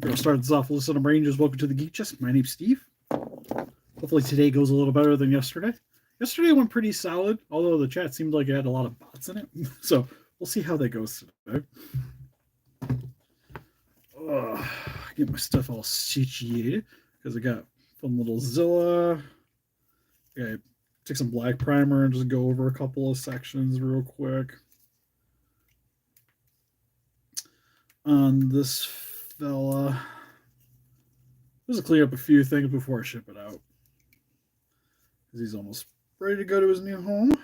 We'll start this off. Listen, Rangers. Welcome to the Geek Chest. My name's Steve. Hopefully today goes a little better than yesterday. Yesterday went pretty solid, although the chat seemed like it had a lot of bots in it. So we'll see how that goes today. Get my stuff all situated because I got fun little Zilla. Okay, take some black primer and just go over a couple of sections real quick. On this fella, just clean up a few things before I ship it out, because he's almost ready to go to his new home.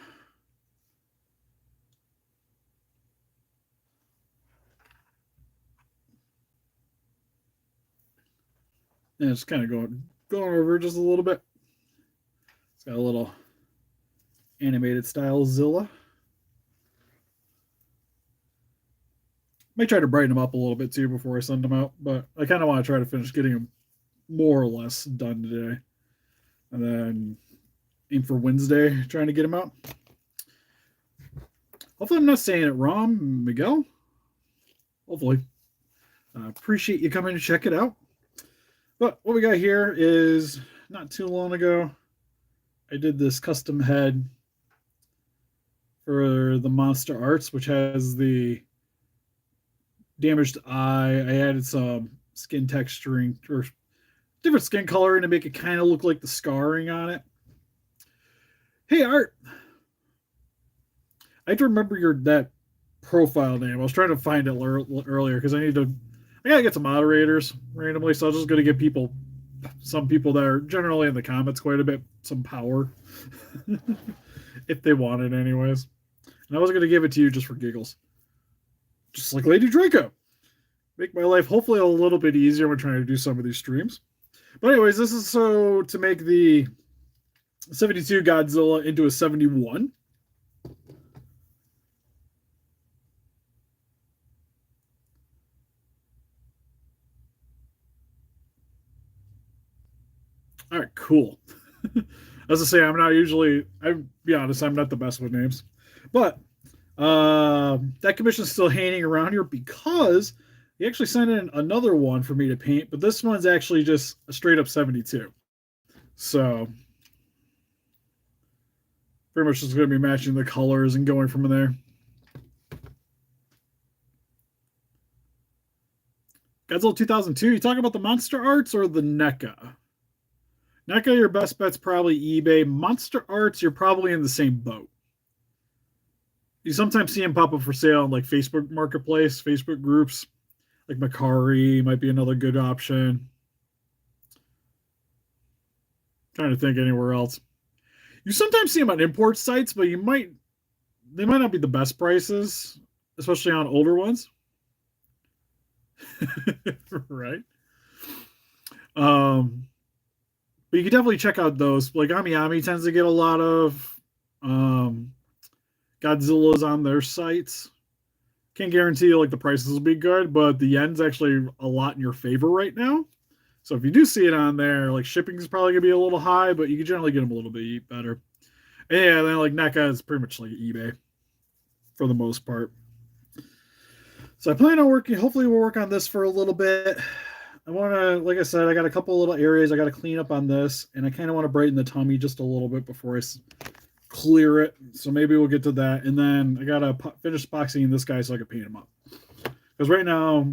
And it's kind of going over just a little bit. It's got a little animated style Zilla. Might try to brighten them up a little bit too before I send them out, but I kind of want to try to finish getting them more or less done today, and then aim for Wednesday trying to get them out. Hopefully I'm not saying it wrong, Miguel. Hopefully. Appreciate you coming to check it out. But what we got here is, not too long ago, I did this custom head for the Monsterarts, which has the damaged eye. I added some skin texturing or different skin coloring to make it kind of look like the scarring on it. Hey, Art. I have to remember that profile name. I was trying to find it earlier because I gotta get some moderators randomly, so I was just gonna give some people that are generally in the comments quite a bit, some power. If they want it anyways. And I was gonna give it to you just for giggles. Just like Lady Draco. Make my life hopefully a little bit easier when trying to do some of these streams. But anyways, this is so to make the 72 Godzilla into a 71. All right, cool. As I say, I'll be honest, I'm not the best with names. But that commission is still hanging around here because he actually sent in another one for me to paint, but this one's actually just a straight up 72. So pretty much just going to be matching the colors and going from there. Godzilla 2002, you talking about the Monsterarts or the NECA? NECA, your best bet's probably eBay. Monsterarts, you're probably in the same boat. You sometimes see them pop up for sale on like Facebook Marketplace, Facebook groups. Like Macari might be another good option. Trying to think anywhere else. You sometimes see them on import sites, but they might not be the best prices, especially on older ones. Right? But you can definitely check out those. Like Ami tends to get a lot of Godzillas on their sites. Can't guarantee you like the prices will be good, but the yen's actually a lot in your favor right now. So if you do see it on there, like shipping is probably gonna be a little high, but you can generally get them a little bit better. And yeah, then like NECA is pretty much like eBay for the most part. So I plan on working. Hopefully, we'll work on this for a little bit. I want to, like I said, I got a couple little areas I got to clean up on this, and I kind of want to brighten the tummy just a little bit before I clear it. So maybe we'll get to that, and then I gotta finish boxing this guy so I can paint him up. Because right now,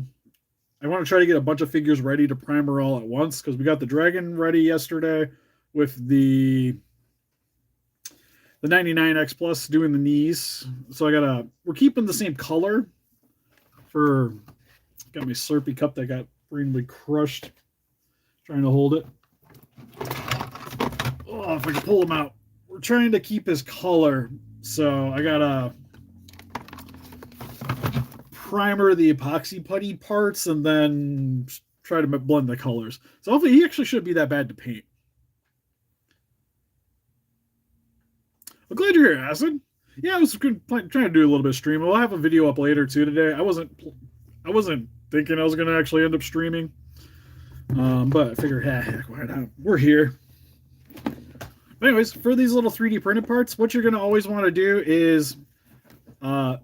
I want to try to get a bunch of figures ready to primer all at once. Because we got the dragon ready yesterday with the 99X Plus doing the knees. So we're keeping the same color for. Got my Slurpee cup that got randomly crushed. Trying to hold it. Oh, if I can pull him out. We're trying to keep his color, so I gotta primer the epoxy putty parts and then try to blend the colors. So hopefully he actually shouldn't be that bad to paint. I'm glad you're here, Acid. Yeah, I was trying to do a little bit of streaming. We'll have a video up later too today. I wasn't thinking I was going to actually end up streaming, but I figured, heck, why not? We're here. But anyways, for these little 3D printed parts, what you're going to always want to do is, I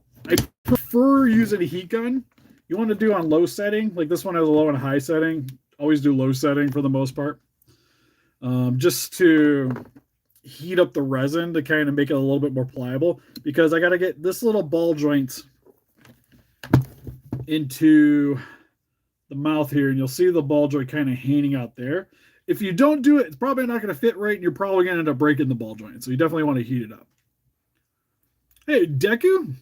prefer using a heat gun you want to do on low setting. Like this one has a low and high setting. Always do low setting for the most part. Just to heat up the resin to kind of make it a little bit more pliable, because I got to get this little ball joint into the mouth here, and you'll see the ball joint kind of hanging out there. If you don't do it, it's probably not going to fit right, and you're probably going to end up breaking the ball joint. So you definitely want to heat it up. Hey, Deku.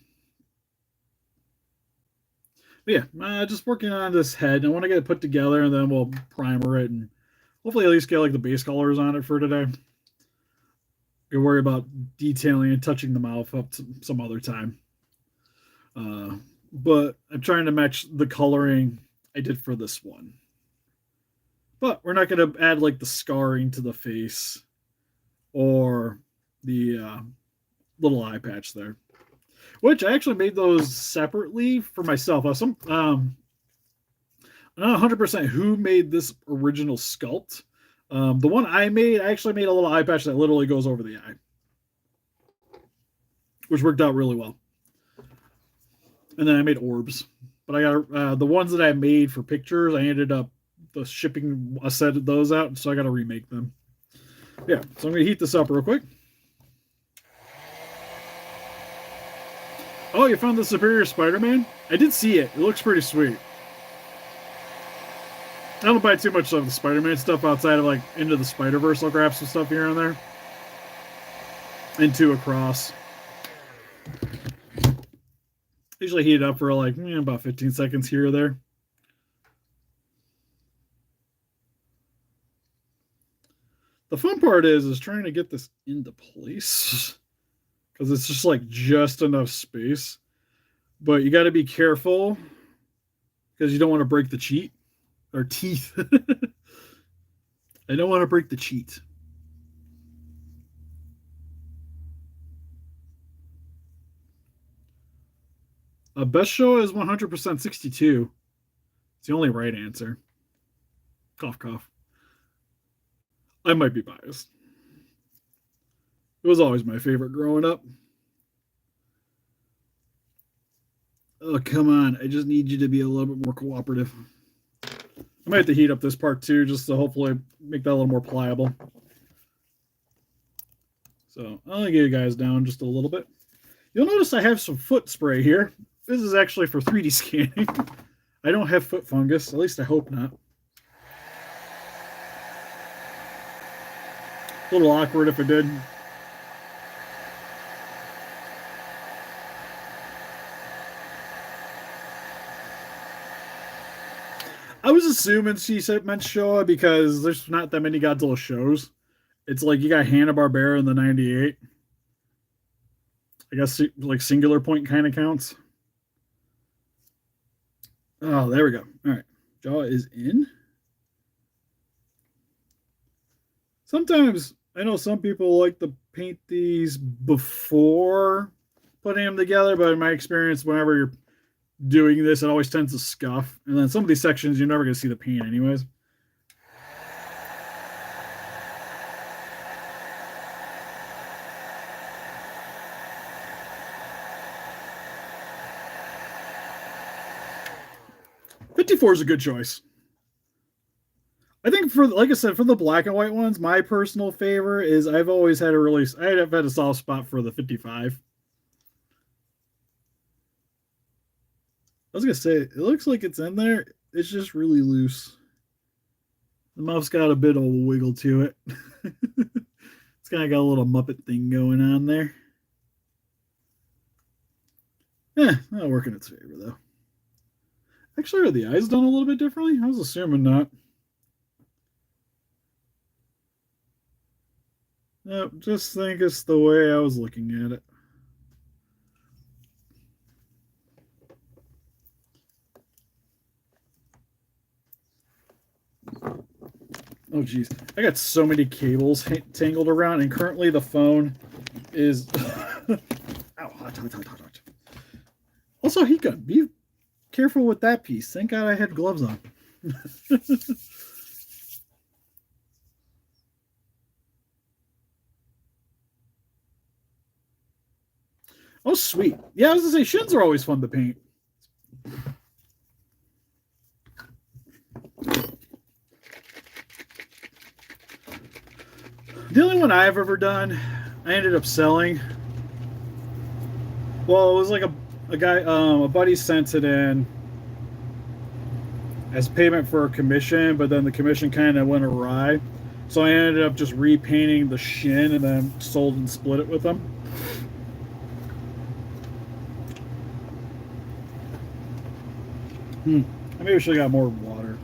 But yeah, just working on this head. I want to get it put together, and then we'll primer it, and hopefully at least get like the base colors on it for today. You worry about detailing and touching the mouth up to some other time. But I'm trying to match the coloring I did for this one. But we're not going to add like the scarring to the face or the little eye patch there, which I actually made those separately for myself. I'm not 100% who made this original sculpt. The one I actually made a little eye patch that literally goes over the eye, which worked out really well. And then I made orbs, but I got the ones that I made for pictures. I ended up the shipping a set of those out, so I got to remake them. Yeah, so I'm gonna heat this up real quick. Oh, you found the Superior Spider-Man? I did see it. It looks pretty sweet. I don't buy too much of the Spider-Man stuff outside of like Into the Spider-Verse. I'll grab some stuff here and there. And two across. Usually heat it up for like about 15 seconds here or there. The fun part is trying to get this into place, because it's just like just enough space. But you got to be careful because you don't want to break the cheat or teeth. I don't want to break the cheat. Best show is 100% 62. It's the only right answer. Cough, cough. I might be biased. It was always my favorite growing up. Oh, come on. I just need you to be a little bit more cooperative. I might have to heat up this part too, just to hopefully make that a little more pliable. So I'll get you guys down just a little bit. You'll notice I have some foot spray here. This is actually for 3D scanning. I don't have foot fungus, at least I hope not. A little awkward if it did. I was assuming she said meant Showa because there's not that many Godzilla shows. It's like you got Hanna-Barbera in the 98. I guess like Singular Point kind of counts. Oh, there we go. All right. Jaw is in. Sometimes I know some people like to paint these before putting them together, but in my experience, whenever you're doing this, it always tends to scuff. And then some of these sections, you're never going to see the paint anyways. '54 is a good choice. I think for, like I said, for the black and white ones, my personal favor is I've always had I've had a soft spot for the 55. I was gonna say, it looks like it's in there. It's just really loose. The mouth's got a bit of a wiggle to it. It's kind of got a little Muppet thing going on there. That'll work in its favor though. Actually, are the eyes done a little bit differently? I was assuming not. Nope, just think it's the way I was looking at it. Oh, geez. I got so many cables tangled around, and currently the phone is... Ow, hot. Also, heat gun. Be careful with that piece. Thank God I had gloves on. Oh, sweet. Yeah, I was going to say, shins are always fun to paint. The only one I've ever done, I ended up selling. Well, it was like a guy, a buddy sent it in as payment for a commission, but then the commission kind of went awry. So I ended up just repainting the shin and then sold and split it with them. Maybe I should have got more water.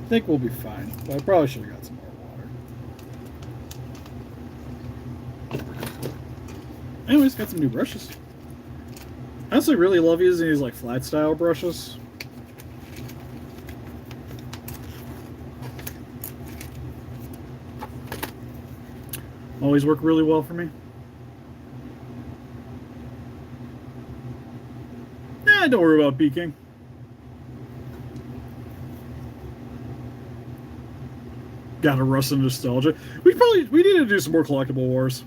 I think we'll be fine, but I probably should have got some more water. Anyways, got some new brushes. I honestly really love using these like flat style brushes. Always work really well for me. Don't worry about peaking. Got a rust of nostalgia. We need to do some more collectible wars.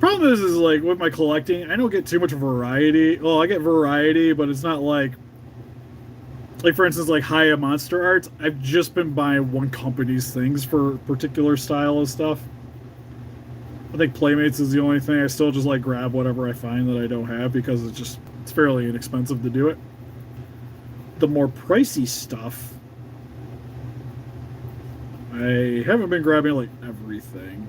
Problem is like with my collecting, I don't get too much variety. Well, I get variety, but it's not like for instance, like Haya Monsterarts. I've just been buying one company's things for a particular style of stuff. I think Playmates is the only thing. I still just like grab whatever I find that I don't have because it's fairly inexpensive to do it. The more pricey stuff, I haven't been grabbing like everything.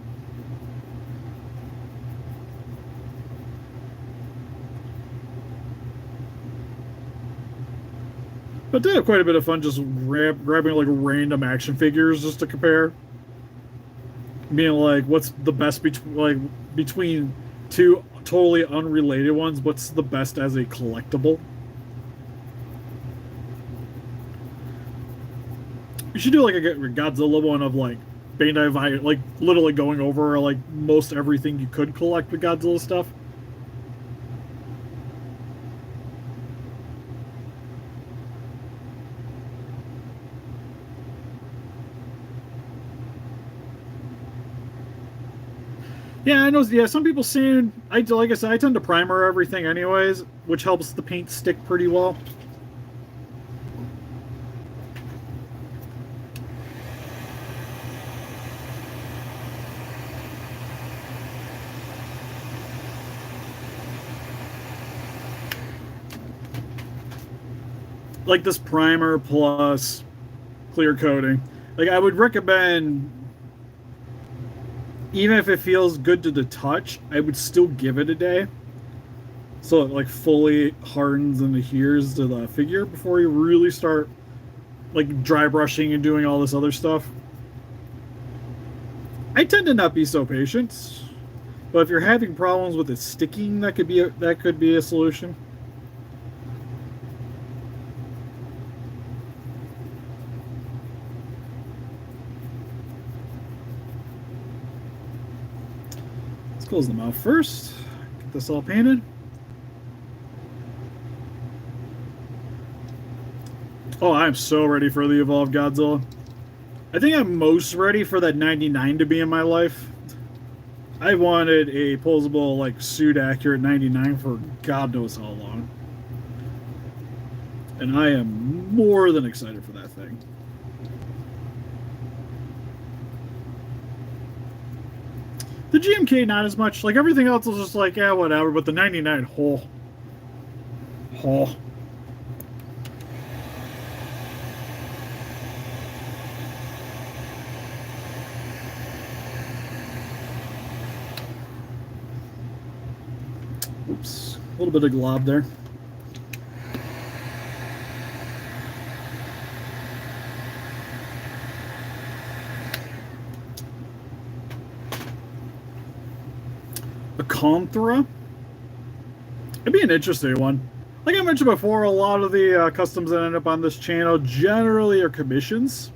But I did have quite a bit of fun just grabbing like random action figures just to compare. Being like, what's the best between two totally unrelated ones? What's the best as a collectible? You should do like a Godzilla one of like Bandai, like literally going over like most everything you could collect with Godzilla stuff. Yeah, I know. Yeah, some people seem. Like I said, I tend to primer everything anyways, which helps the paint stick pretty well. Like this primer plus clear coating. Like I would recommend, even if it feels good to the touch, I would still give it a day. So it like fully hardens and adheres to the figure before you really start like dry brushing and doing all this other stuff. I tend to not be so patient, but if you're having problems with it sticking, that could be a solution. Let's close the mouth first. Get this all painted. Oh, I'm so ready for the Evolved Godzilla. I think I'm most ready for that 99 to be in my life. I wanted a posable, like, suit accurate 99 for God knows how long. And I am more than excited for that thing. The GMK, not as much. Like, everything else is just like, yeah, whatever. But the 99, oh. Oh. Oops. A little bit of glob there. A Conthra? It'd be an interesting one. Like I mentioned before, a lot of the customs that end up on this channel generally are commissions.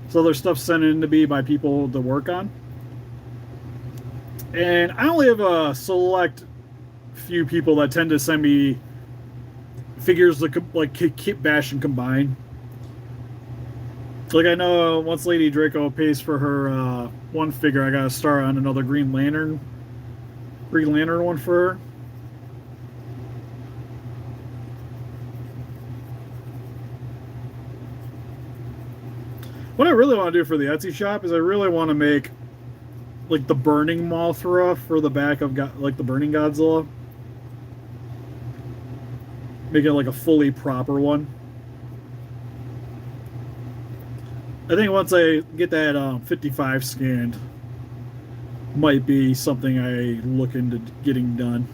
So there's stuff sent in to me by people to work on. And I only have a select few people that tend to send me figures like kit bash and combine. Like I know once Lady Draco pays for her one figure, I got to start on another Green Lantern one for her. What I really want to do for the Etsy shop is I really want to make like the burning Mothra for the back of like the burning Godzilla. Make it like a fully proper one. I think once I get that 55 scanned, might be something I look into getting done.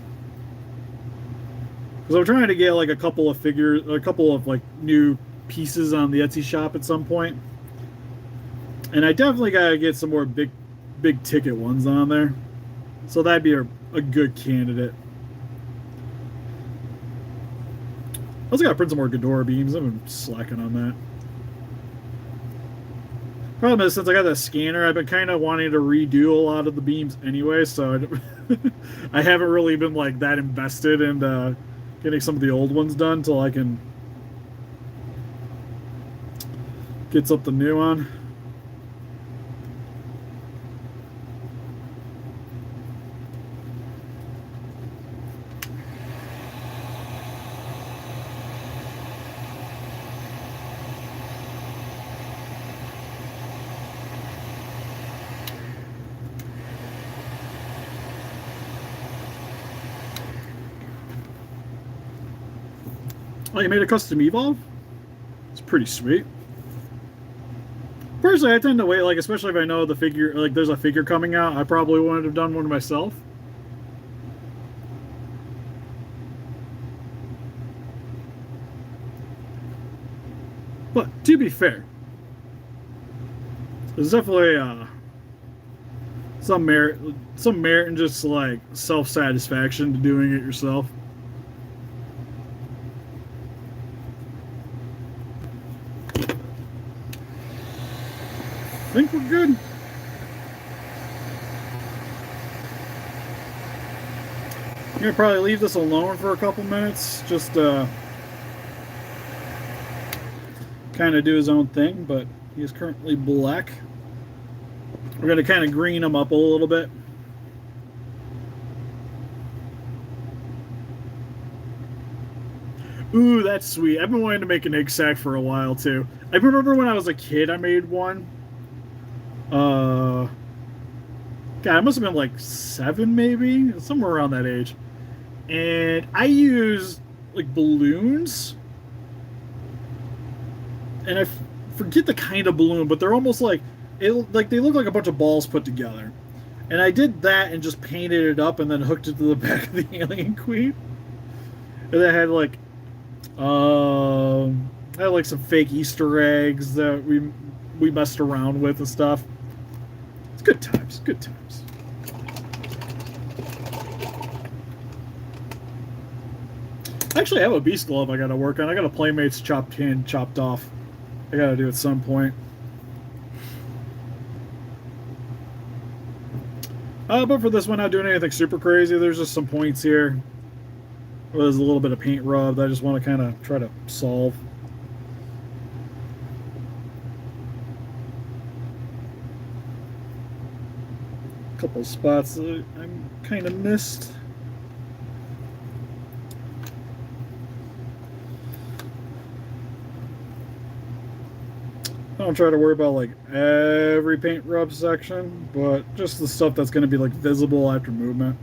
Because I'm trying to get like a couple of figures, a couple of like new pieces on the Etsy shop at some point. And I definitely gotta get some more big ticket ones on there. So that'd be a good candidate. I also gotta print some more Ghidorah beams. I've been slacking on that. Problem is, since I got that scanner, I've been kind of wanting to redo a lot of the beams anyway, so I haven't really been like that invested in getting some of the old ones done until I can get something new on. Oh, you made a custom Evolve? It's pretty sweet. Personally, I tend to wait, like, especially if I know the figure, like, there's a figure coming out, I probably wouldn't have done one myself. But, to be fair, there's definitely, some merit in just, like, self-satisfaction to doing it yourself. I think we're good. I'm gonna probably leave this alone for a couple minutes, just kind of do his own thing, but he is currently black. We're gonna kind of green him up a little bit. Ooh, that's sweet. I've been wanting to make an egg sack for a while too. I remember when I was a kid, I made one. God, I must have been like 7, maybe somewhere around that age. And I used like balloons, and I forget the kind of balloon, but they're almost like like they look like a bunch of balls put together. And I did that and just painted it up and then hooked it to the back of the Alien Queen. And I had like, I had like some fake Easter eggs that we messed around with and stuff. It's good times, good times. Actually, I have a beast glove I gotta work on. I got a Playmate's chopped hand chopped off. I gotta do at some point. But for this one, not doing anything super crazy. There's just some points here where there's a little bit of paint rub that I just want to kind of try to solve. A couple spots that I'm kind of missed. I don't try to worry about like every paint rub section, but just the stuff that's going to be like visible after movement.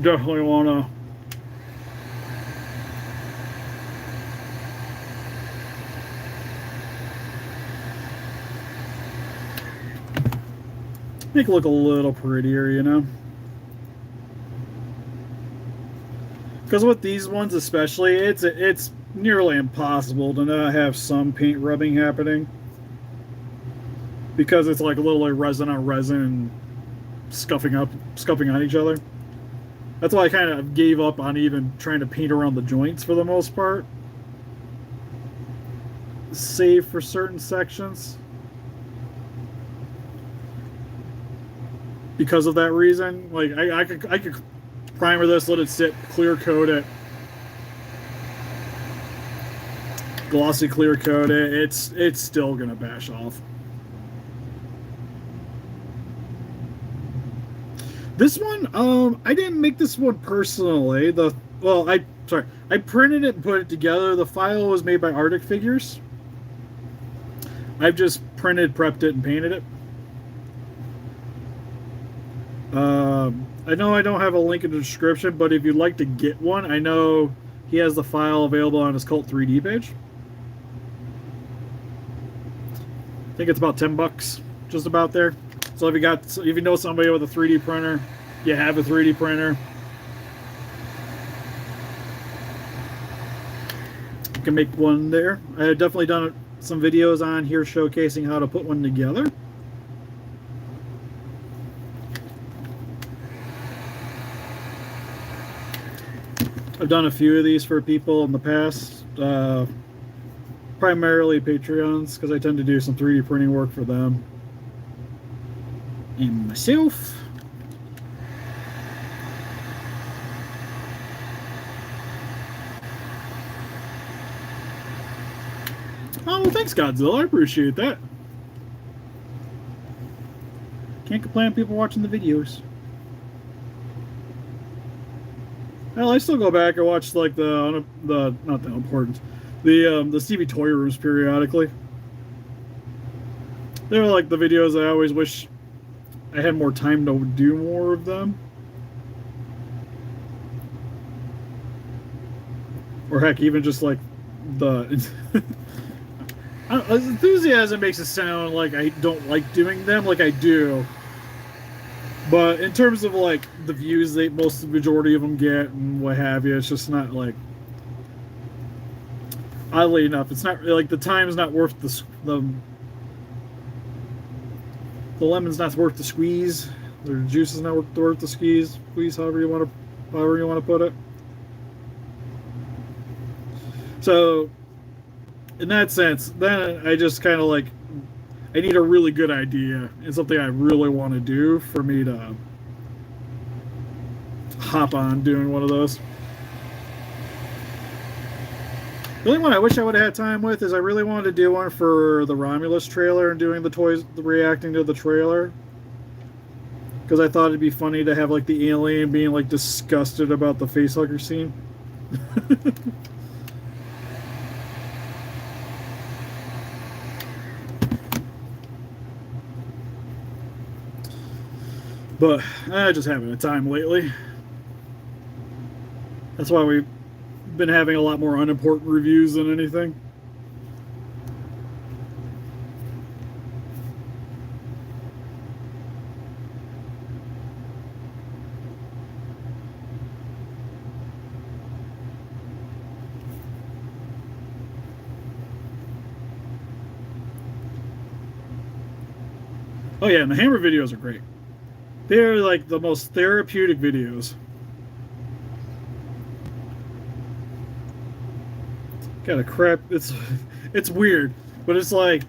Definitely want to make it look a little prettier, you know? Because with these ones especially, it's nearly impossible to not have some paint rubbing happening, because it's like a little like resin on resin and scuffing on each other. That's why I kind of gave up on even trying to paint around the joints for the most part, save for certain sections, because of that reason. Like I could primer this, let it sit, clear coat it, glossy clear coat it. It's still gonna bash off. This one, I didn't make this one personally. I printed it and put it together. The file was made by Arctic Figures. I've just printed, prepped it, and painted it. I know I don't have a link in the description, but if you'd like to get one, I know he has the file available on his Cult 3D page. I think it's about $10, just about there. So if you know somebody with a 3D printer, you have a 3D printer, you can make one there. I have definitely done some videos on here showcasing how to put one together. I've done a few of these for people in the past, primarily Patreons, because I tend to do some 3D printing work for them and myself. Oh, well, thanks, Godzilla. I appreciate that. Can't complain on people watching the videos. Well, I still go back and watch like the not that important, the Stevie Toy Rooms periodically. They're like the videos I always wish I had more time to do more of them. Or heck, even just like the enthusiasm makes it sound like I don't like doing them, like I do. But in terms of like the views the majority of them get and what have you, it's just not like, oddly enough, it's not like the time's not worth the lemon's not worth the squeeze. The juice is not worth the squeeze. However you want to put it. So in that sense, then I just kind of like, I need a really good idea and something I really want to do for me to hop on doing one of those. The only one I wish I would have had time with is I really wanted to do one for the Romulus trailer and doing the toys, reacting to the trailer. Because I thought it'd be funny to have like the alien being like disgusted about the facehugger scene. But I just haven't had time lately. That's why we've been having a lot more unimportant reviews than anything. Oh yeah, and the Hammer videos are great. They're like the most therapeutic videos. Kind of crap. It's weird, but it's like,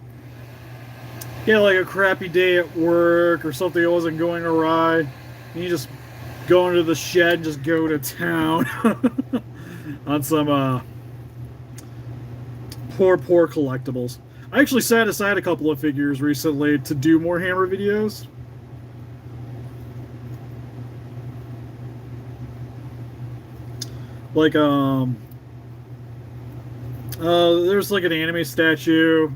yeah, like a crappy day at work or something that wasn't going awry, and you just go into the shed and just go to town on some poor collectibles. I actually set aside a couple of figures recently to do more Hammer videos. Like there's like an anime statue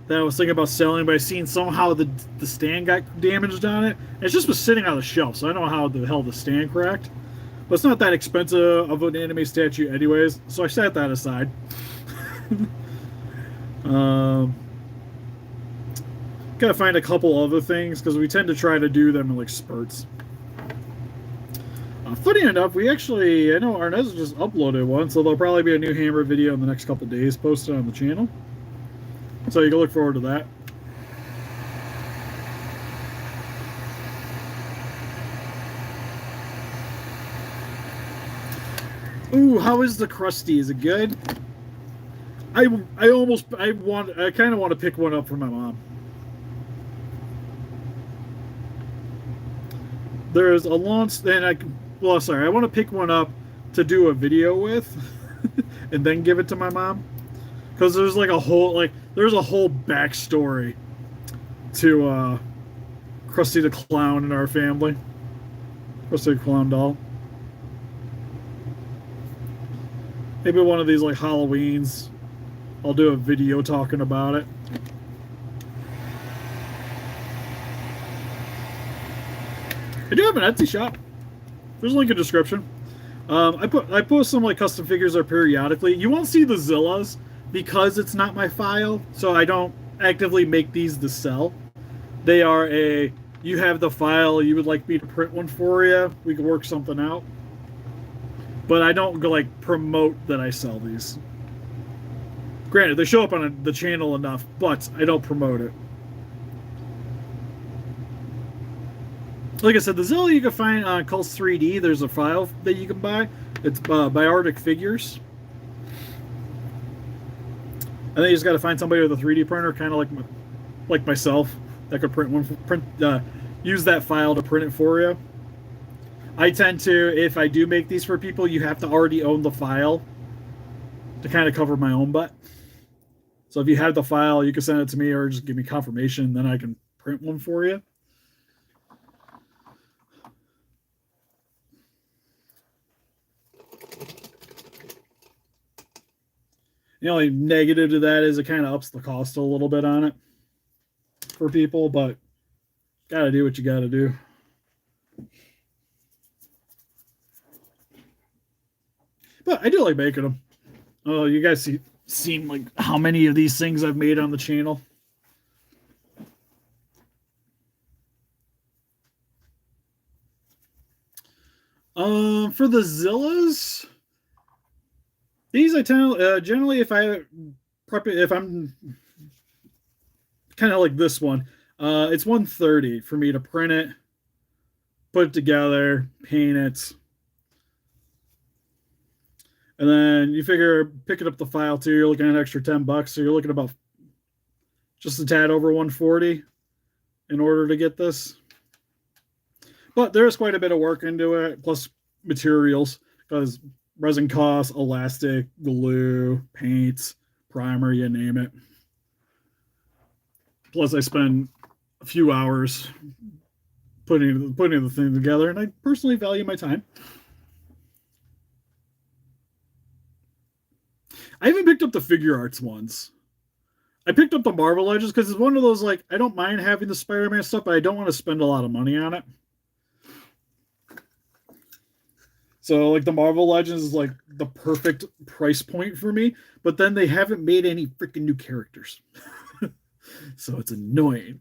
that I was thinking about selling, but I seen somehow the stand got damaged on it. It just was sitting on the shelf, so I don't know how the hell the stand cracked. But it's not that expensive of an anime statue anyways, so I set that aside. Gotta find a couple other things, because we tend to try to do them in like spurts. Funny enough, I know Arnez just uploaded one, so there'll probably be a new Hammer video in the next couple days posted on the channel. So you can look forward to that. Ooh, how is the Krusty? Is it good? I kind of want to pick one up for my mom. There's a launch, and I want to pick one up to do a video with, and then give it to my mom, because there's like a whole backstory to Krusty the Clown in our family. Krusty the Clown doll. Maybe one of these like Halloweens, I'll do a video talking about it. I do have an Etsy shop. There's a link in the description. I post some like custom figures there periodically. You won't see the Zillas because it's not my file, so I don't actively make these to sell. They are a you have the file, you would like me to print one for you. We can work something out. But I don't go like promote that I sell these. Granted, they show up on the channel enough, but I don't promote it. Like I said, the Zilla you can find on Cults 3D. There's a file that you can buy. It's by Arctic Figures. And then you just got to find somebody with a 3D printer, kind of like myself, that could use that file to print it for you. I tend to, if I do make these for people, you have to already own the file to kind of cover my own butt. So if you have the file, you can send it to me or just give me confirmation, then I can print one for you. The only negative to that is it kind of ups the cost a little bit on it for people, but gotta do what you gotta do. But I do like making them. Oh, you guys seen like how many of these things I've made on the channel? For the Zillas, these I tend generally if I'm kind of like this one, it's 130 for me to print it, put it together, paint it, and then you figure picking up the file too, you're looking at an extra $10, so you're looking about just a tad over 140 in order to get this. But there's quite a bit of work into it, plus materials, because resin costs, elastic, glue, paint, primer, you name it. Plus, I spend a few hours putting the thing together, and I personally value my time. I haven't picked up the figure arts ones. I picked up the Marvel Legends because it's one of those like I don't mind having the Spider-Man stuff, but I don't want to spend a lot of money on it. So like the Marvel Legends is like the perfect price point for me, but then they haven't made any freaking new characters. So it's annoying.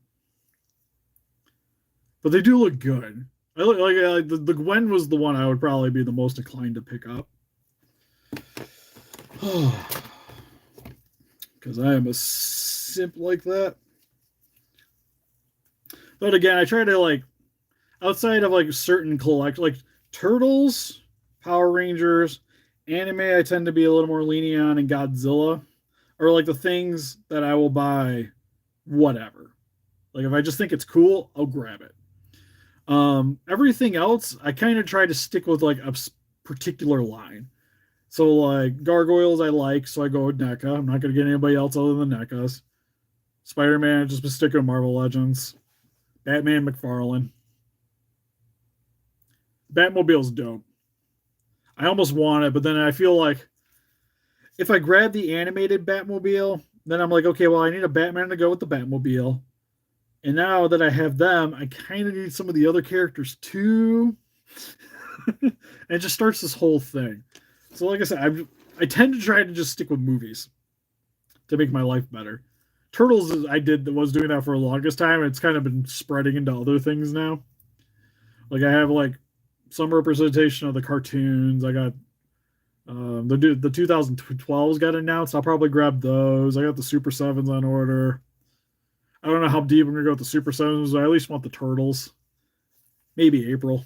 But they do look good. I look like the Gwen was the one I would probably be the most inclined to pick up. Because I am a simp like that. But again, I try to like outside of like certain like Turtles, Power Rangers, anime, I tend to be a little more lenient on, and Godzilla are like the things that I will buy whatever. Like if I just think it's cool, I'll grab it. Everything else, I kind of try to stick with like a particular line. So like gargoyles I like, so I go with NECA. I'm not gonna get anybody else other than NECAs. Spider-Man, I've just been sticking with Marvel Legends. Batman, McFarlane. Batmobile's dope. I almost want it, but then I feel like if I grab the animated Batmobile, then I'm like, okay, well, I need a Batman to go with the Batmobile. And now that I have them, I kind of need some of the other characters too. And it just starts this whole thing. So, like I said, I tend to try to just stick with movies to make my life better. Turtles, was doing that for the longest time, and it's kind of been spreading into other things now. Like I have like some representation of the cartoons. I got the 2012s got announced. I'll probably grab those. I got the Super Sevens on order. I don't know how deep I'm gonna go with the Super Sevens. I at least want the Turtles. Maybe April.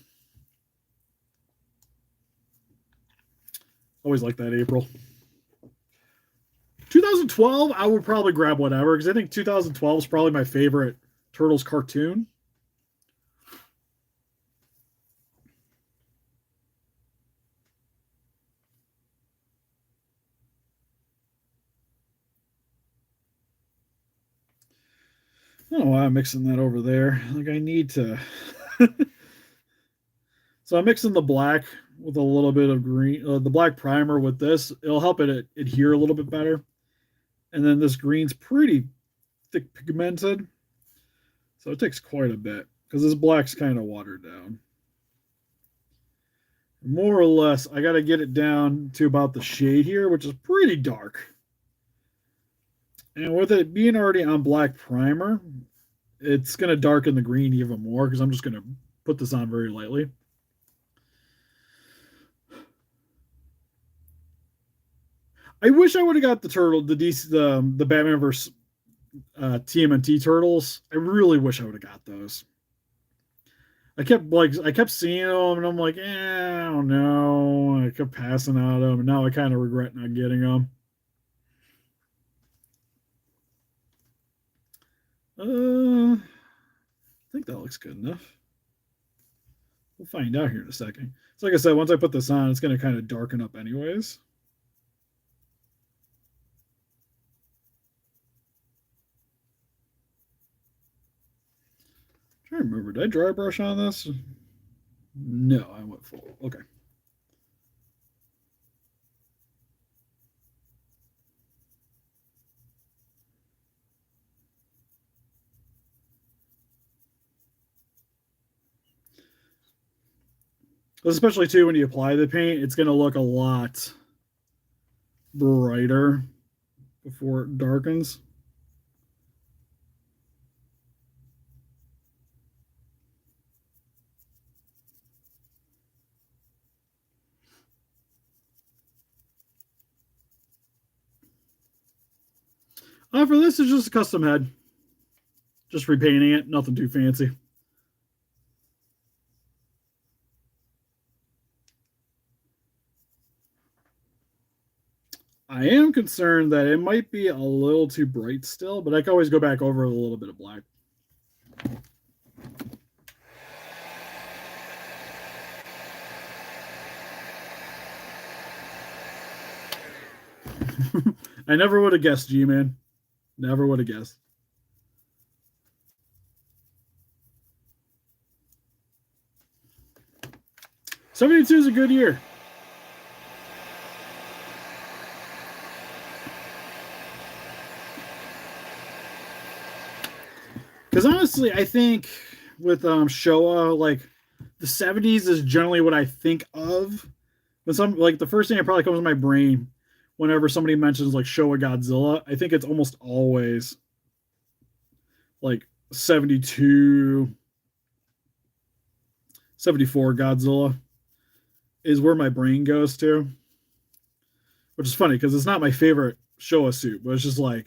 Always like that April. 2012, I would probably grab whatever because I think 2012 is probably my favorite Turtles cartoon. I don't know why I'm mixing that over there. Like I need to. So I'm mixing the black with a little bit of green, the black primer with this. It'll help it adhere a little bit better. And then this green's pretty thick pigmented. So it takes quite a bit because this black's kind of watered down. More or less, I got to get it down to about the shade here, which is pretty dark. And with it being already on black primer, it's going to darken the green even more because I'm just going to put this on very lightly. I wish I would have got the turtle, the Batman vs. TMNT turtles. I really wish I would have got those. I kept seeing them, and I'm like, I don't know. I kept passing out them, and now I kind of regret not getting them. I think that looks good enough. We'll find out here in a second. So, like I said, once I put this on, it's going to kind of darken up, anyways. I'm trying to remember, did I dry brush on this? No, I went full. Okay. Especially too when you apply the paint, it's going to look a lot brighter before it darkens. For this, it's just a custom head. Just repainting it, nothing too fancy. I am concerned that it might be a little too bright still, but I can always go back over with a little bit of black. I never would have guessed, G-Man. Never would have guessed. '72 is a good year. Because honestly, I think with Showa, like the '70s is generally what I think of. But some like the first thing that probably comes to my brain whenever somebody mentions like Showa Godzilla, I think it's almost always like 72, 74 Godzilla is where my brain goes to. Which is funny because it's not my favorite Showa suit, but it's just like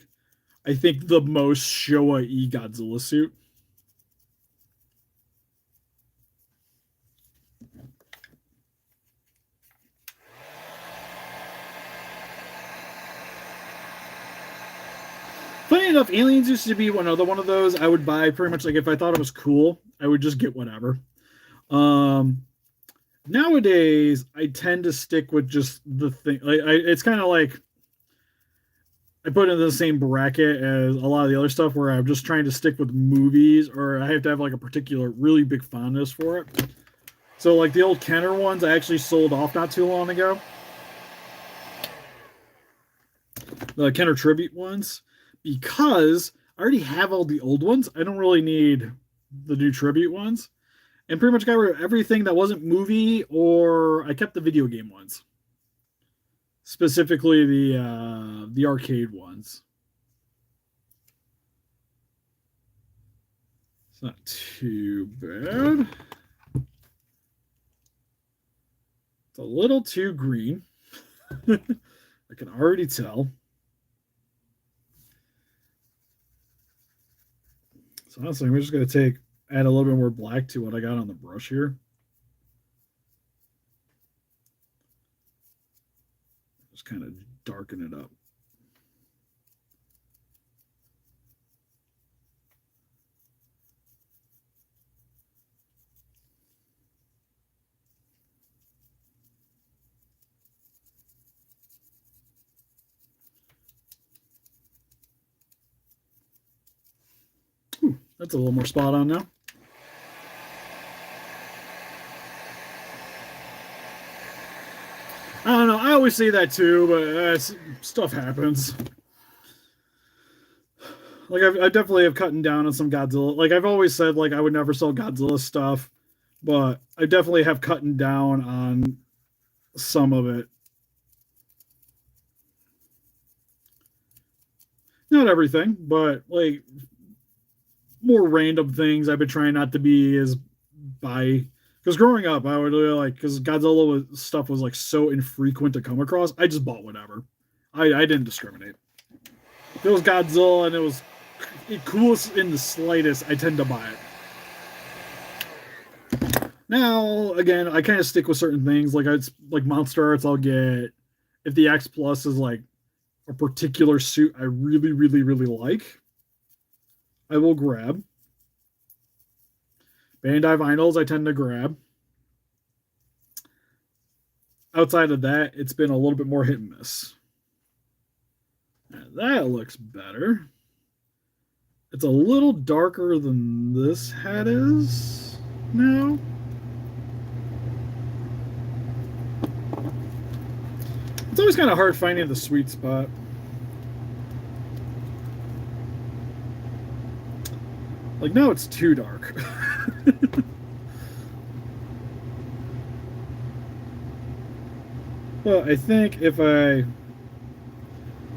I think the most Showa E Godzilla suit. Funny enough, Aliens used to be one of those I would buy pretty much like if I thought it was cool, I would just get whatever. Um, Nowadays, I tend to stick with just the thing. It's kind of like I put it in the same bracket as a lot of the other stuff where I'm just trying to stick with movies or I have to have like a particular really big fondness for it. So like the old Kenner ones, I actually sold off not too long ago. The Kenner tribute ones because I already have all the old ones. I don't really need the new tribute ones. And pretty much got rid of everything that wasn't movie or I kept the video game ones. Specifically the arcade ones. It's not too bad. It's a little too green. I can already tell. So honestly, we're just gonna add a little bit more black to what I got on the brush here. Just kind of darken it up. That's a little more spot on now. I don't know. I always say that too, but stuff happens. Like I definitely have cutting down on some Godzilla. Like I've always said, like I would never sell Godzilla stuff, but I definitely have cutting down on some of it. Not everything, but like more random things. I've been trying not to be as by because growing up, I would really like because stuff was like so infrequent to come across. I just bought whatever. I didn't discriminate. If it was Godzilla and it was coolest in the slightest, I tend to buy it. Now, again, I kind of stick with certain things. Like I like Monsterarts, I'll get if the X Plus is like a particular suit I really, really, really like, I will grab. Bandai vinyls, I tend to grab. Outside of that, it's been a little bit more hit and miss. That looks better. It's a little darker than this hat is now. It's always kind of hard finding the sweet spot. Like now it's too dark. Well, I think if I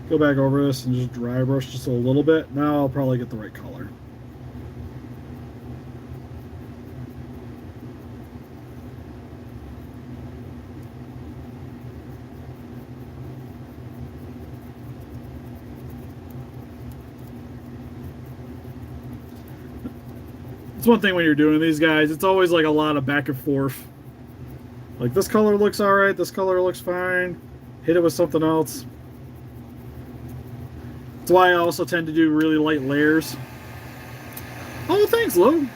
go back over this and just dry brush just a little bit, now I'll probably get the right color. It's one thing when you're doing these guys, it's always like a lot of back and forth. Like this color looks all right, this color looks fine. Hit it with something else. That's why I also tend to do really light layers. Oh, thanks, Lou.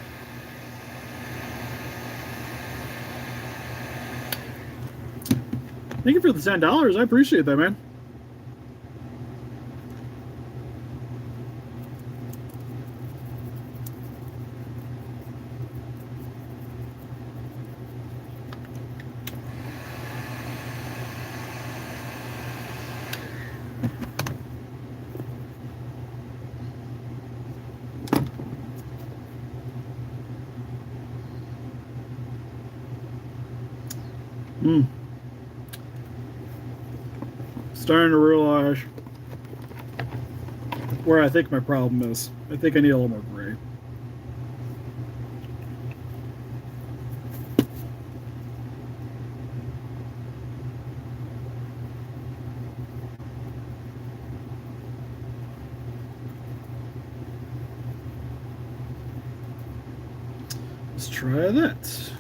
Thank you for the $10. I appreciate that, man. Starting to realize where I think my problem is. I think I need a little more gray. Let's try that.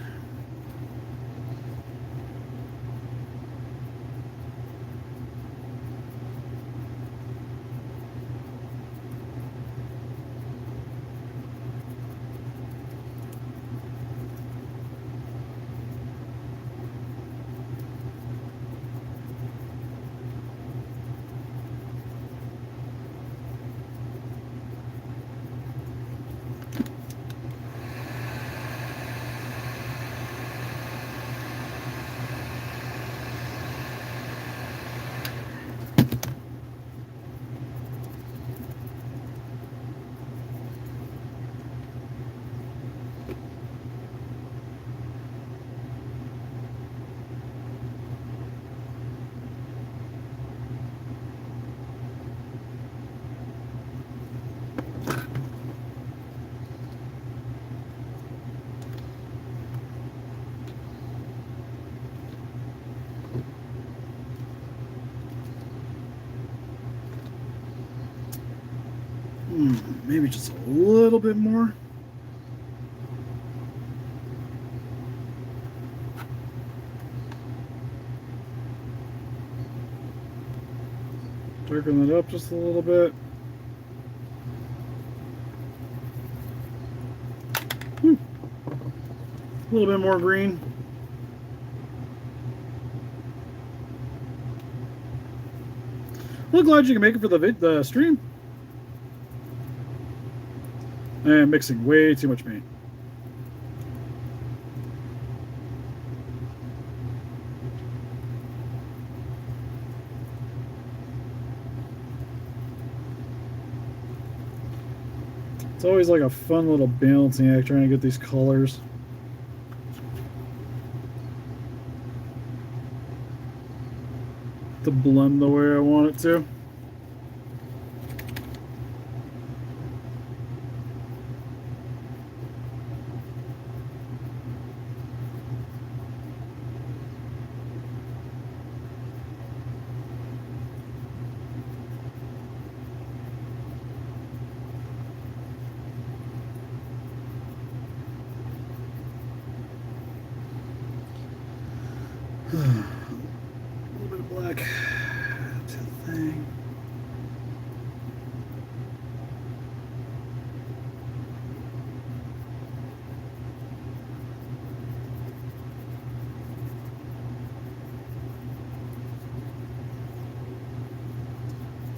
Maybe just a little bit more. Darken it up just a little bit. A little bit more green. Well, glad you can make it for the stream. I am mixing way too much paint. It's always like a fun little balancing act trying to get these colors. to blend the way I want it to. A little bit of black to the thing.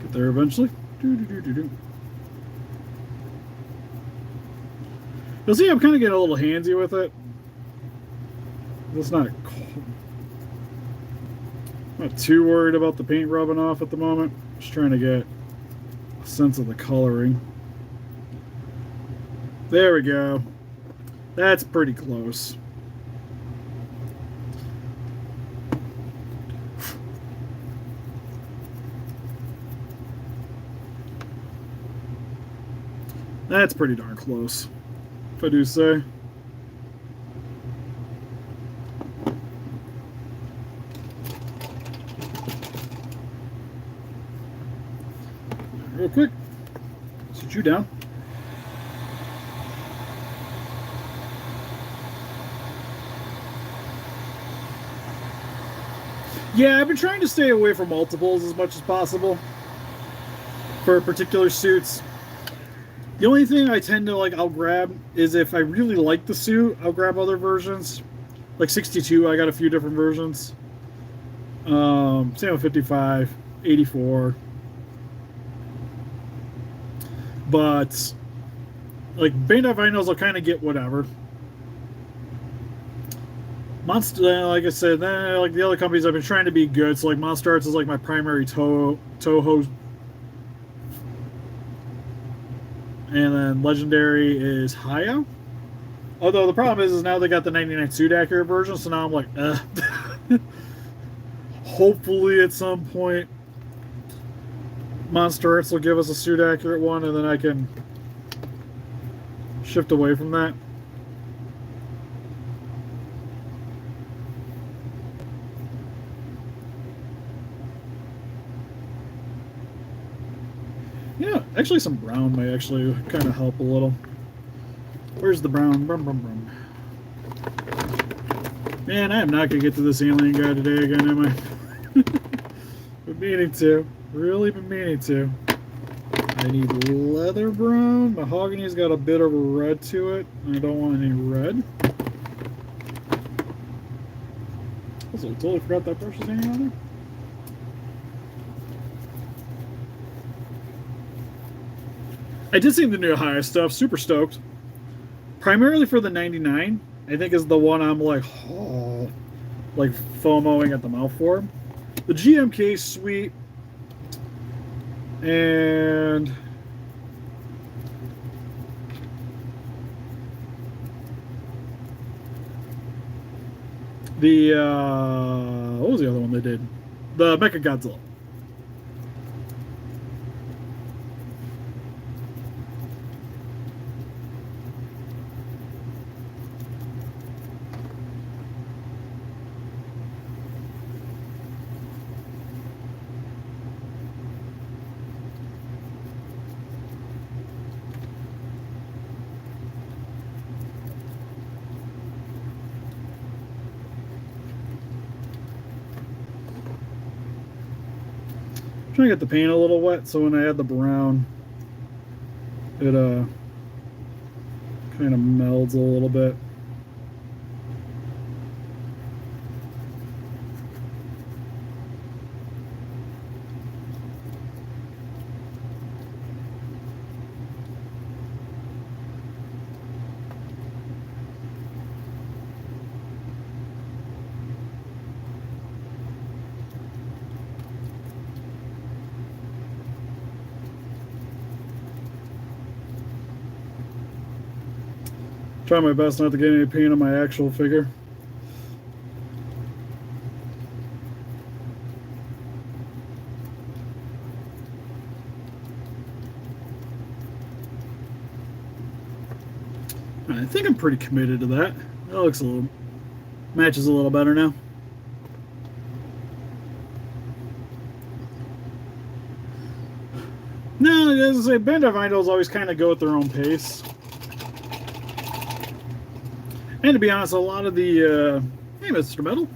Get there eventually. You'll see I'm kind of getting a little handsy with it. It's not not too worried about the paint rubbing off at the moment. Just trying to get a sense of the coloring. There we go. That's pretty close. That's pretty darn close, if I do say. Real quick, sit you down. Yeah, I've been trying to stay away from multiples as much as possible for particular suits. The only thing I tend to I'll grab is if I really like the suit, I'll grab other versions. Like 62, I got a few different versions. Same with 55, 84. But like Bandai vinyls, I'll kind of get whatever. Monster, like I said, then like the other companies, I've been trying to be good. So like Monsterarts is like my primary Toho, and then Legendary is Hayao. Although the problem is now they got the 99 suit accurate version, so now I'm like, hopefully at some point Monsterarts will give us a suit accurate one, and then I can shift away from that. Yeah, actually some brown may actually kind of help a little. Where's the brown? Brum, brum, brum. Man, I am not going to get to this alien guy today again, am I? Been meaning to. Really been meaning to. I need leather brown. Mahogany's got a bit of a red to it. I don't want any red. Also, I totally forgot that brush was hanging on there. I did see the new high stuff. Super stoked. Primarily for the 99. I think is the one I'm like, oh, like FOMOing at the mouth for. The GMK sweet. And the what was the other one they did? The Mecha Godzilla. Trying to get the paint a little wet, so when I add the brown, it kind of melds a little bit. Try my best not to get any paint on my actual figure. I think I'm pretty committed to that. That looks a little, matches a little better now. No, as I say, Bandai vinyls always kind of go at their own pace. And to be honest, a lot of the, hey, Mr. Metal,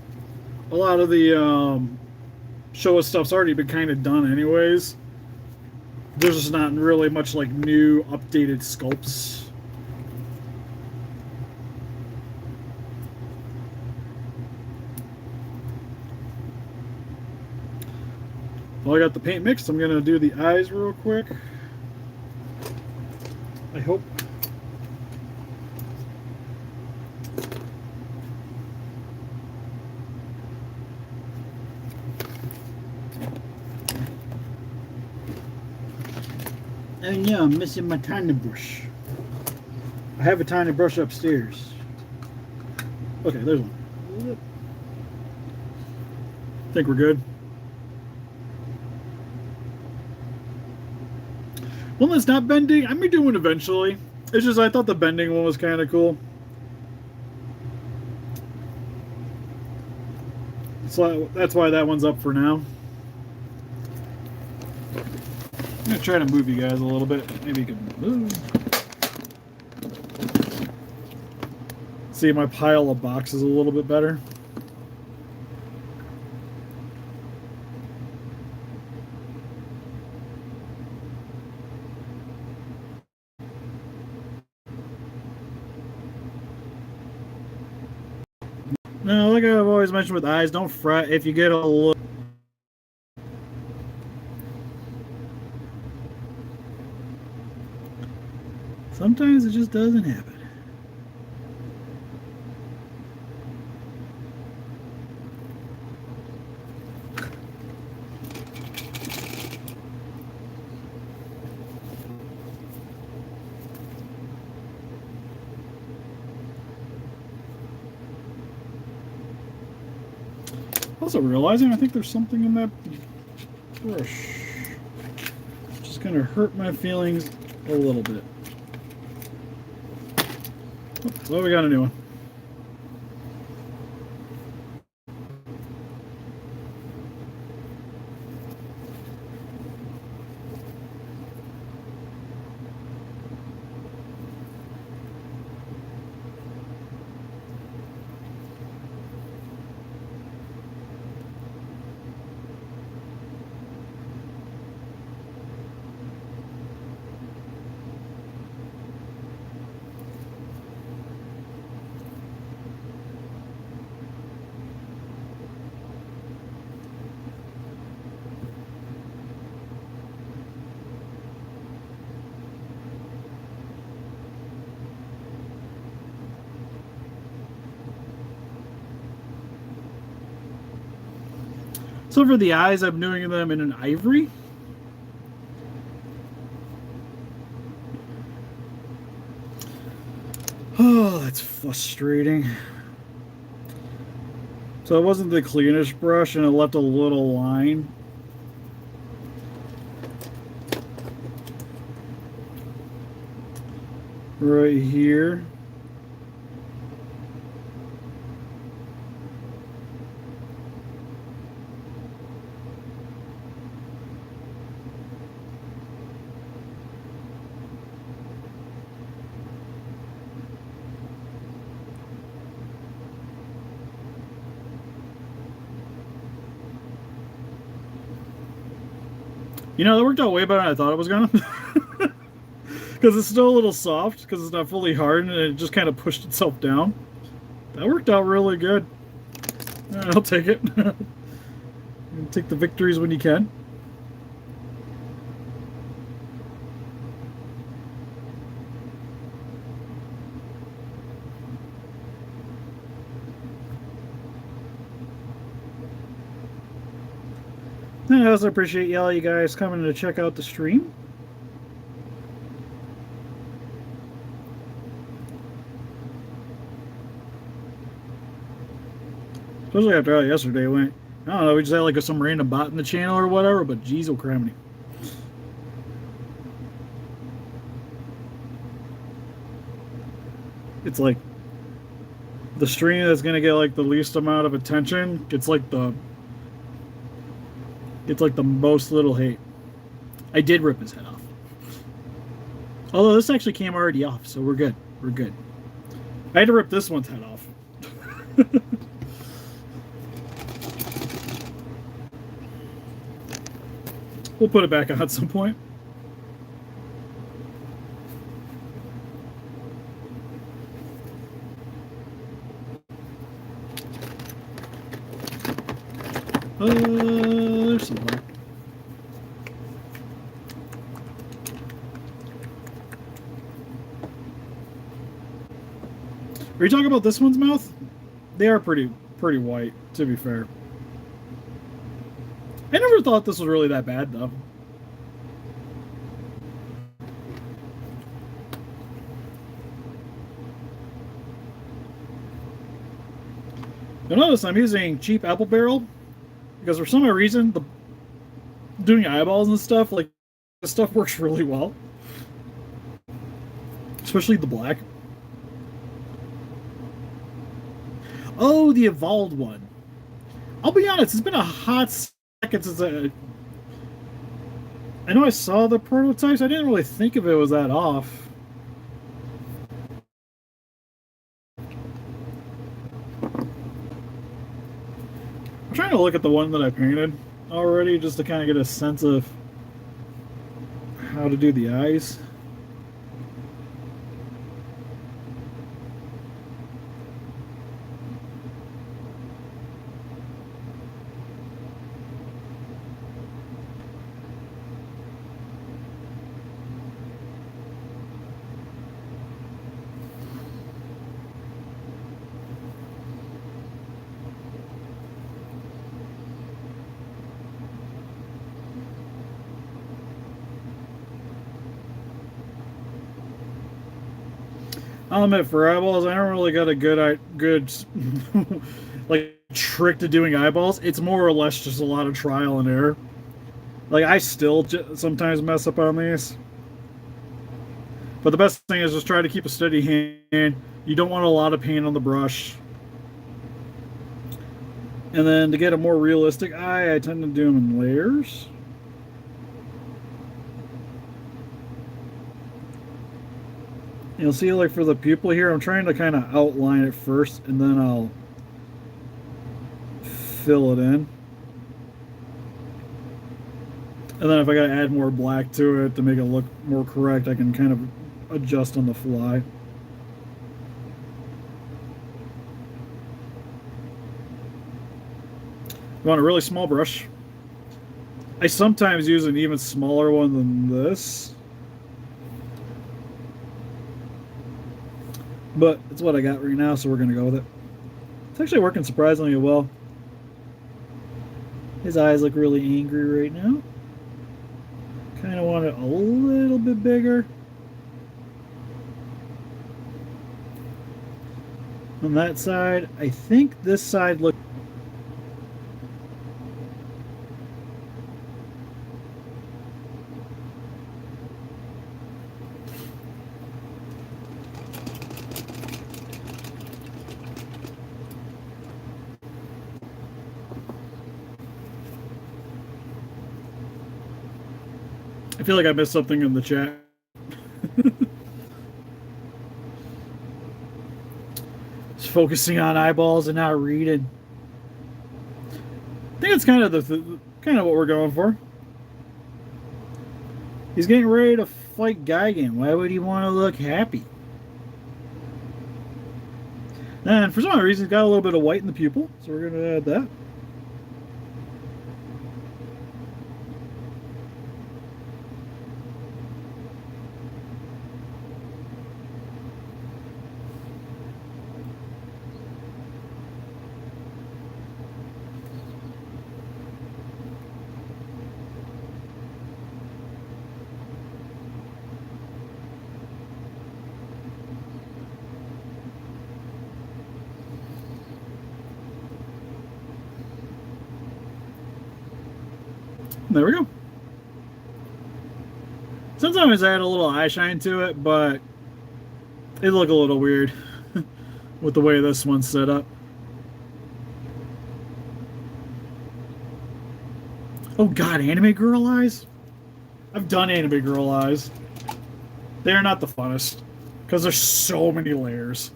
a lot of the Showa stuff's already been kind of done anyways. There's just not really much like new, updated sculpts. Well, I got the paint mixed. I'm going to do the eyes real quick. I hope. And yeah, I'm missing my tiny brush. I have a tiny brush upstairs. Okay, there's one. Think we're good. One that's not bending, I may do one eventually. It's just I thought the bending one was kind of cool. So that's why that one's up for now. I'm going to try to move you guys a little bit. Maybe you can move. See my pile of boxes a little bit better. No, like I've always mentioned with eyes, don't fret if you get a look. Sometimes it just doesn't happen. Also realizing I think there's something in that brush. Just gonna hurt my feelings a little bit. Oh, well, we got a new one. So for the eyes, I'm doing them in an ivory. Oh, that's frustrating. So it wasn't the cleanest brush and it left a little line. Right here. You know, that worked out way better than I thought it was gonna. Because it's still a little soft, because it's not fully hardened, and it just kind of pushed itself down. That worked out really good. I'll take it. Take the victories when you can. And I also appreciate all you guys coming to check out the stream. Especially after how yesterday went. I don't know, we just had like some random bot in the channel or whatever, but geez, oh criminy. It's like the stream that's gonna get like the least amount of attention gets like the most little hate. I did rip his head off. Although this actually came already off, so we're good. We're good. I had to rip this one's head off. We'll put it back on at some point. There's some more. Are you talking about this one's mouth? They are pretty white, to be fair. I never thought this was really that bad, though. You'll notice I'm using cheap apple barrel because for some reason, doing eyeballs and stuff, like, this stuff works really well. Especially the black. Oh, the evolved one. I'll be honest, it's been a hot second since I know I saw the prototypes. I didn't really think of it was that off. I'm trying to look at the one that I painted already just to kind of get a sense of how to do the eyes. I'll admit, for eyeballs, I haven't really got a good like trick to doing eyeballs. It's more or less just a lot of trial and error. Like I still sometimes mess up on these, but the best thing is just try to keep a steady hand. You don't want a lot of paint on the brush. And then to get a more realistic eye, I tend to do them in layers. You'll see, like for the pupil here, I'm trying to kind of outline it first, and then I'll fill it in. And then if I gotta add more black to it to make it look more correct, I can kind of adjust on the fly. You want a really small brush. I sometimes use an even smaller one than this. But it's what I got right now, so we're going to go with it. It's actually working surprisingly well. His eyes look really angry right now. Kind of want it a little bit bigger. On that side, I think this side looks... I feel like I missed something in the chat. Just focusing on eyeballs and not reading. I think it's kind of what we're going for. He's getting ready to fight Gigan. Why would he want to look happy? And for some reason, he's got a little bit of white in the pupil, so we're going to add that. There we go. Sometimes I add a little eye shine to it, but it look a little weird. with the way this one's set up. Oh god, anime girl eyes? I've done anime girl eyes. They're not the funnest because there's so many layers.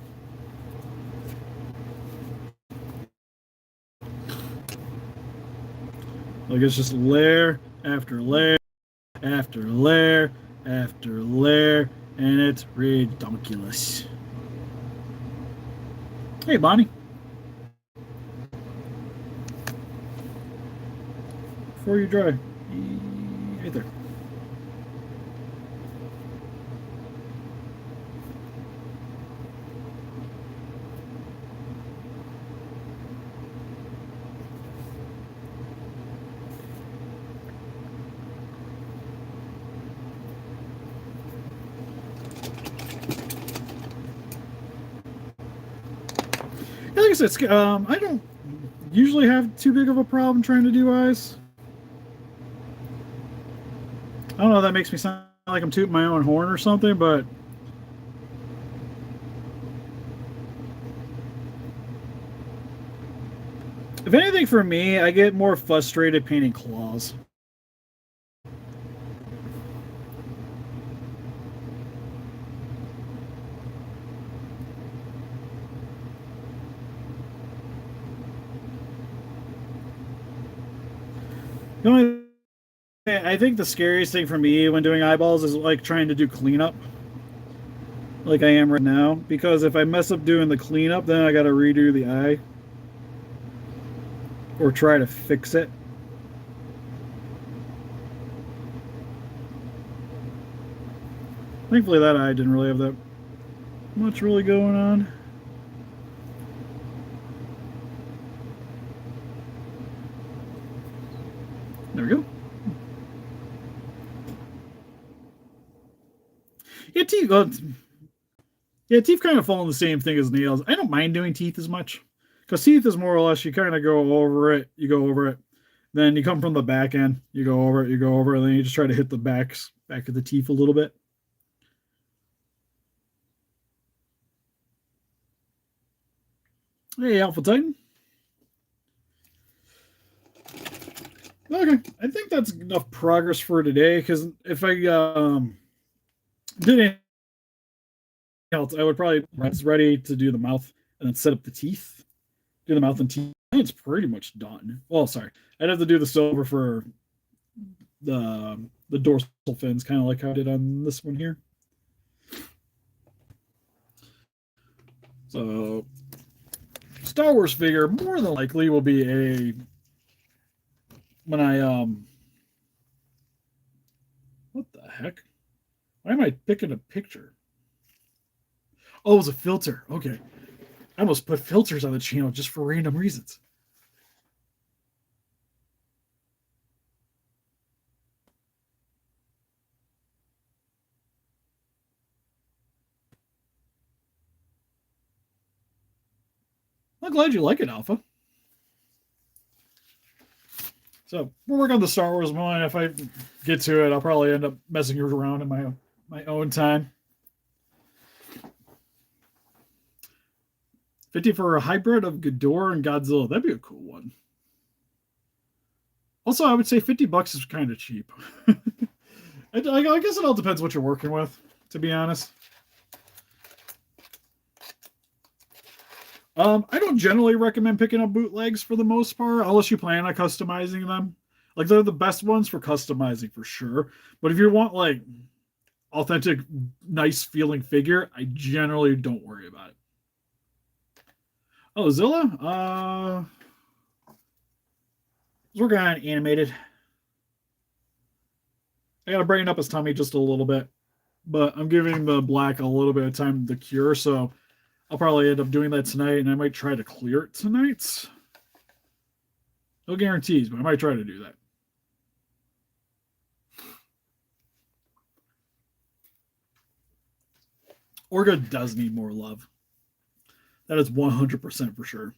Like it's just layer after layer after layer after layer, and it's ridiculous. Hey, Bonnie. Before you dry, right there. Yeah, like I said, I don't usually have too big of a problem trying to do eyes. I don't know if that makes me sound like I'm tooting my own horn or something, but if anything for me, I get more frustrated painting claws. The only I think the scariest thing for me when doing eyeballs is like trying to do cleanup, like I am right now. Because if I mess up doing the cleanup, then I got to redo the eye or try to fix it. Thankfully, that eye didn't really have that much really going on. There we go. Yeah, teeth. Yeah, teeth kind of fall in the same thing as nails. I don't mind doing teeth as much because teeth is more or less you kind of go over it, you go over it, then you come from the back end, you go over it, you go over it, and then you just try to hit the back of the teeth a little bit. Hey, Alpha Titan. Okay, I think that's enough progress for today. Because if I did anything else, I would probably was ready to do the mouth and then set up the teeth. Do the mouth and teeth. I think it's pretty much done. Well, sorry, I'd have to do the silver for the dorsal fins, kind of like how I did on this one here. So, Star Wars figure more than likely will be a when I what the heck? Why am I picking a picture? Oh, it was a filter. Okay. I almost put filters on the channel just for random reasons. I'm glad you like it, Alpha. So we'll work on the Star Wars one. If I get to it, I'll probably end up messing around in my own time. 50 for a hybrid of Ghidorah and Godzilla. That'd be a cool one. Also, I would say $50 is kind of cheap. I guess it all depends what you're working with, to be honest. I don't generally recommend picking up bootlegs for the most part, unless you plan on customizing them. Like they're the best ones for customizing for sure. But if you want like authentic, nice feeling figure, I generally don't worry about it. Oh, Zilla? I was working on animated. I gotta brighten up his tummy just a little bit. But I'm giving the black a little bit of time to cure, so I'll probably end up doing that tonight, and I might try to clear it tonight. No guarantees, but I might try to do that. Orga does need more love. That is 100% for sure.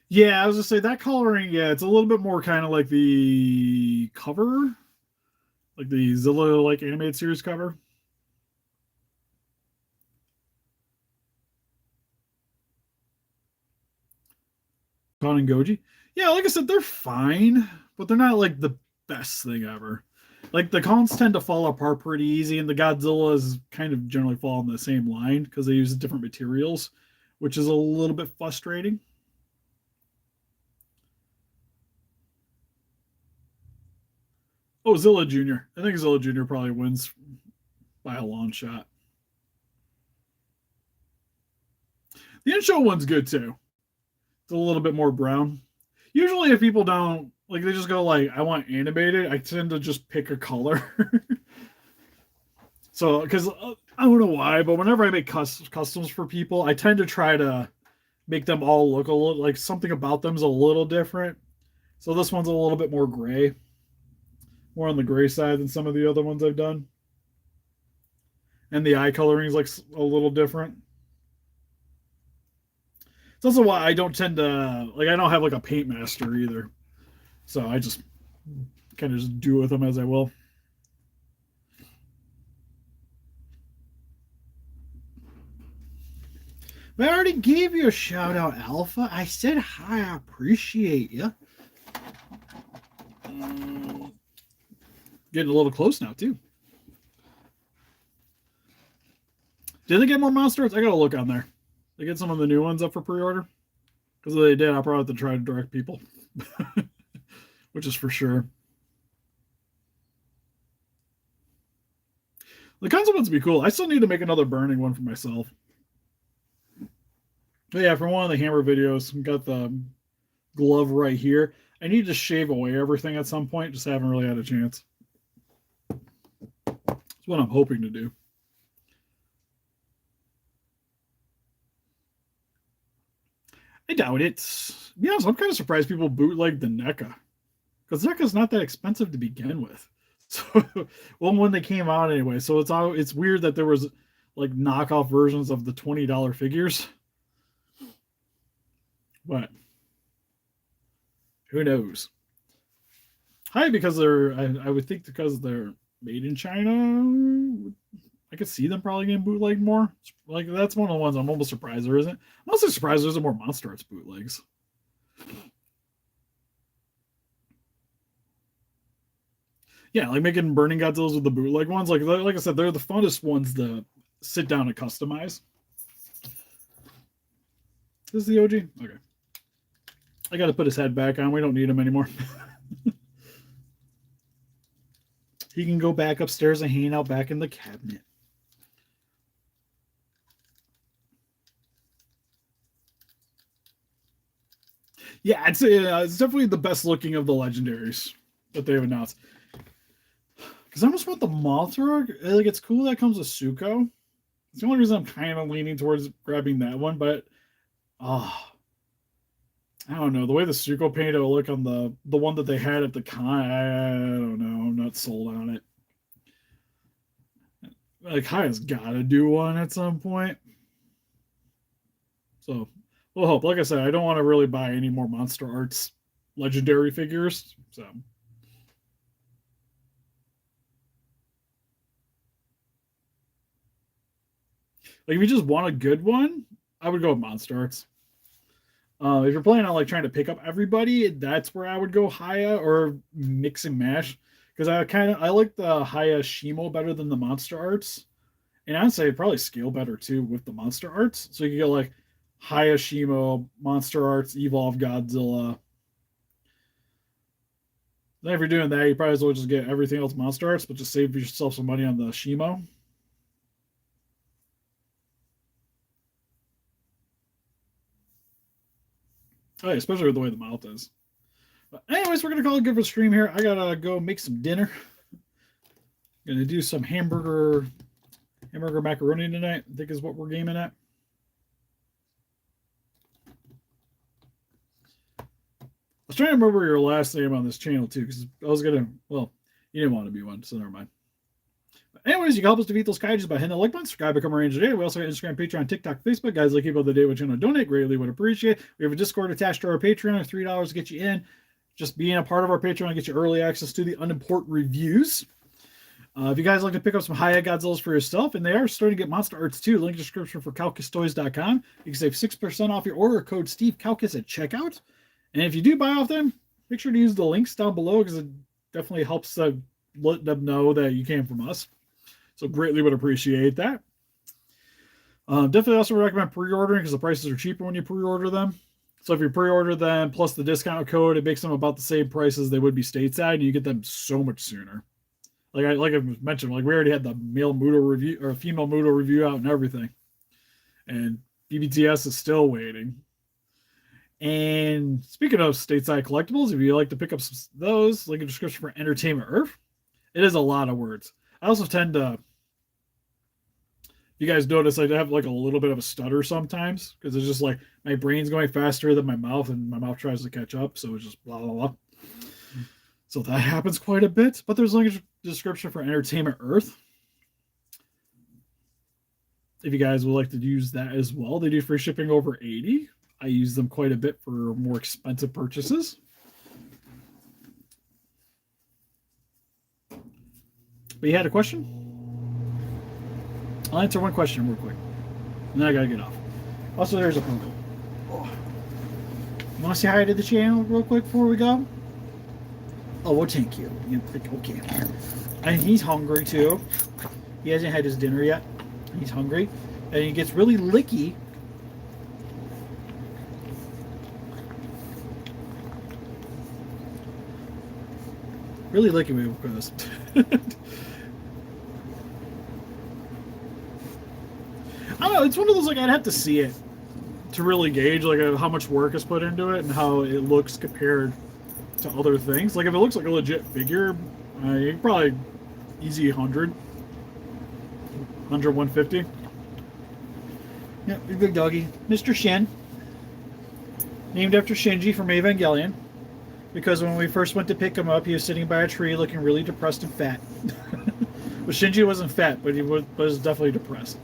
Yeah, I was gonna say that coloring. Yeah, it's a little bit more kind of like the cover, like the Zilla like animated series cover. Kon and Goji. Yeah, like I said, they're fine, but they're not like the best thing ever. Like the Cons tend to fall apart pretty easy, and the Godzillas kind of generally fall in the same line because they use different materials, which is a little bit frustrating. Oh, Zilla Jr. I think Zilla Jr. probably wins by a long shot. The in-show one's good too. It's a little bit more brown. Usually, if people don't like, they just go like, "I want animated." I tend to just pick a color. So, because I don't know why, but whenever I make customs for people, I tend to try to make them all look a little like something about them's a little different. So this one's a little bit more gray, more on the gray side than some of the other ones I've done, and the eye coloring is like a little different. It's also why I don't tend to like I don't have like a paint master either, so I just kind of just do with them as I will. But I already gave you a shout out, Alpha. I said hi. I appreciate you. Getting a little close now too. Did they get more Monsterarts? I gotta look on there. They get some of the new ones up for pre-order. Because if they did, I'll probably have to try to direct people, which is for sure. The concept ones would be cool. I still need to make another burning one for myself. But yeah, from one of the hammer videos, got the glove right here. I need to shave away everything at some point. Just haven't really had a chance. That's what I'm hoping to do. I doubt it. Yeah, I'm kind of surprised people bootleg the NECA. Because NECA's not that expensive to begin with. So, well, when they came out anyway. So it's weird that there was like knockoff versions of the $20 figures. But who knows? Hi, because I would think because they're made in China, I could see them probably getting bootlegged more. Like that's one of the ones I'm almost surprised there isn't. I'm also surprised there's more Monsterarts bootlegs. Yeah, like making Burning Godzillas with the bootleg ones. Like I said, they're the funnest ones to sit down and customize. This is the OG? Okay. I got to put his head back on. We don't need him anymore. He can go back upstairs and hang out back in the cabinet. Yeah, it's definitely the best looking of the legendaries that they've announced. Because I almost want the Mothra. Like, it's cool that comes with Suko. It's the only reason I'm kind of leaning towards grabbing that one, but I don't know. The way the Suko paint will look on the one that they had at the con, I don't know. I'm not sold on it. Like, Haya's got to do one at some point. So, we'll hope. Like I said, I don't want to really buy any more Monsterarts legendary figures. So, like, if you just want a good one, I would go with Monsterarts. If you're planning on like trying to pick up everybody, that's where I would go Haya or mix and mash. Because I like the Haya Shimo better than the Monsterarts. And I'd say probably scale better too with the Monsterarts. So you can get like Haya Shimo, Monsterarts, Evolve Godzilla. Then if you're doing that, you probably as well just get everything else Monsterarts, but just save yourself some money on the Shimo. Oh, yeah, especially with the way the mouth is. But anyways, we're gonna call it good for the stream here. I gotta go make some dinner. Gonna do some hamburger macaroni tonight. I think is what we're gaming at. I was trying to remember your last name on this channel too, because I was gonna. Well, you didn't want to be one, so never mind. Anyways, you can help us defeat those kaijus by hitting the like button, subscribe, become a ranger today. We also got Instagram, Patreon, TikTok, Facebook. Guys, like keep up the day with channel. Donate greatly would appreciate. We have a Discord attached to our Patreon, $3 to get you in. Just being a part of our Patreon gets you early access to the unimportant reviews. If you guys like to pick up some Haya Godzillas for yourself, and they are starting to get Monsterarts too, link in the description for CalcusToys.com. You can save 6% off your order. Code SteveCalcus at checkout. And if you do buy off them, make sure to use the links down below because it definitely helps let them know that you came from us. So greatly would appreciate that. Definitely also recommend pre-ordering because the prices are cheaper when you pre-order them. So if you pre-order them plus the discount code, it makes them about the same price as they would be stateside, and you get them so much sooner. Like I mentioned, like we already had the male Moodle review or female Moodle review out and everything, and BBTS is still waiting. And speaking of stateside collectibles, if you like to pick up those, link in the description for Entertainment Earth. It is a lot of words. I also tend to, you guys notice I have like a little bit of a stutter sometimes because it's just like my brain's going faster than my mouth and my mouth tries to catch up. So it's just blah, blah, blah. So that happens quite a bit. But there's a link in the description for Entertainment Earth. If you guys would like to use that as well, they do free shipping over 80. I use them quite a bit for more expensive purchases. But you had a question? I'll answer one question real quick. And then I gotta get off. Also, there's a poodle. Oh. You want to say hi to the channel real quick before we go? Oh, well, thank you. Okay. And he's hungry too. He hasn't had his dinner yet. He's hungry. And he gets really licky. Really licky with this. I don't know. It's one of those like I'd have to see it to really gauge like how much work is put into it and how it looks compared to other things. Like if it looks like a legit figure, you can probably easy 100, 150. Yeah, big doggy, Mr. Shin, named after Shinji from Evangelion. Because when we first went to pick him up, he was sitting by a tree looking really depressed and fat. But Shinji wasn't fat, but he was definitely depressed.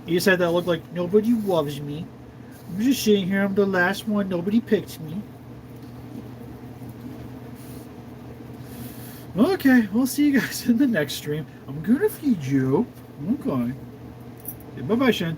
He said that looked like, nobody loves me. I'm just sitting here, I'm the last one, nobody picked me. Okay, we'll see you guys in the next stream. I'm gonna feed you. Okay. Bye-bye, Shin.